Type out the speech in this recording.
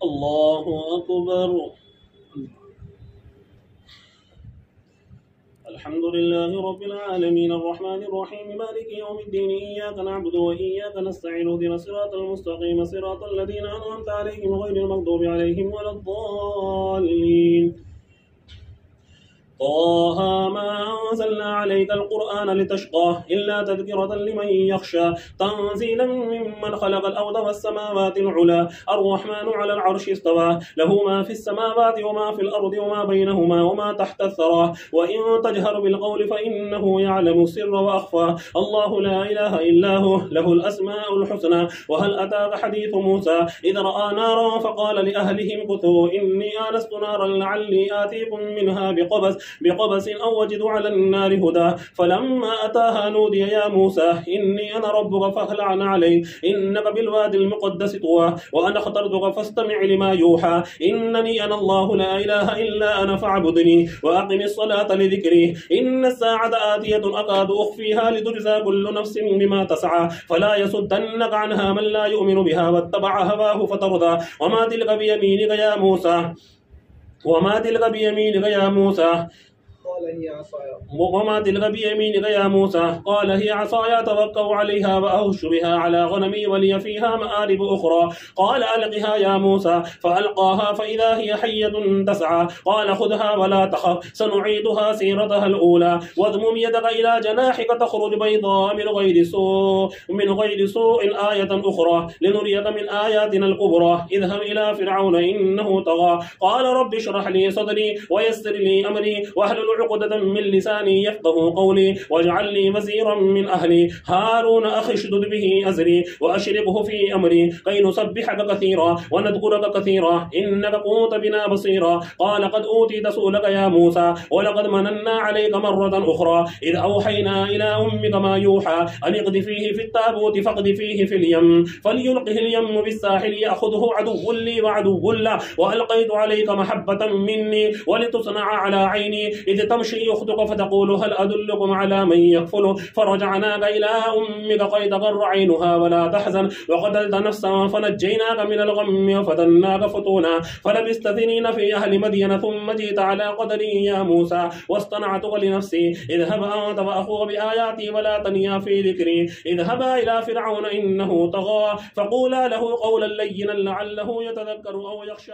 الله أكبر. الحمد لله رب العالمين الرحمن الرحيم مالك يوم الدين إياك نعبد وإياك نستعين اهدنا الصراط المستقيم صراط الذين أنعمت عليهم غير المغضوب عليهم ولا الضالين. طه ما أنزلنا عليك القرآن لتشقى إلا تذكرة لمن يخشى تنزيلا ممن خلق الأرض والسماوات العلى الرحمن على العرش استوى له ما في السماوات وما في الأرض وما بينهما وما تحت الثرى وإن تجهر بالقول فإنه يعلم السر وأخفى الله لا إله إلا هو له الأسماء الحسنى. وهل أتاك حديث موسى إذ رأى نارا فقال لأهلهم كثوا إني آنست نارا لعلي آتيكم منها بقبس أو وجد على النار هدى فلما أتاها نودي يا موسى إني أنا ربك فاخلع عليك إنك بالوادي المقدس طوى وأنا اخترتك فاستمع لما يوحى إنني أنا الله لا إله إلا أنا فاعبدني وأقم الصلاة لذكري إن الساعة آتية أكاد أخفيها لتجزى كل نفس بما تسعى فلا يصدنك عنها من لا يؤمن بها واتبع هواه فترضى وما تلك بيمينك يا موسى وما تلك بيمينك يا موسى وما تلك بيمينك يا موسى قال هي عصاي أتوكأ عليها وأهش بها على غنمي ولي فيها مآرب أخرى قال ألقها يا موسى فألقاها فإذا هي حية تسعى قال خذها ولا تخف سنعيدها سيرتها الأولى واضمم يدك إلى جناحك تخرج بيضاء من غير سوء آية أخرى لنريك من آياتنا الكبرى اذهب إلى فرعون إنه طغى قال رب اشرح لي صدري ويسر لي أمري واحلل عقدة من لساني يفقه قولي واجعل لي وزيرا من أهلي هارون أخي اشدد به أزري وأشركه في أمري كي نسبحك كثيرا ونذكرك كثيرا إنك كنت بنا بصيرا قال قد أوتيت سؤلك يا موسى ولقد مننا عليك مرة أخرى إذ أوحينا إلى أمك ما يوحى أن اقذفيه في التابوت فاقذفيه في اليم فليلقه اليم بالساحل يأخذه عدو لي وعدو له وألقيت عليك محبة مني ولتصنع على عيني إذ تمشي أختك فتقول هل أدلكم على من يكفل فرجعناك إلى أمك كي تقر عينها ولا تحزن وقتلت نفسا فنجيناك من الغم وفتناك فتونا فلبست سنين في أهل مدين ثم جئت على قدري يا موسى واصطنعتك لنفسي اذهب أنت وأخوك بآياتي ولا تنيا في ذكري اذهبا إلى فرعون إنه طغى فقولا له قولا لينا لعله يتذكر أو يخشى.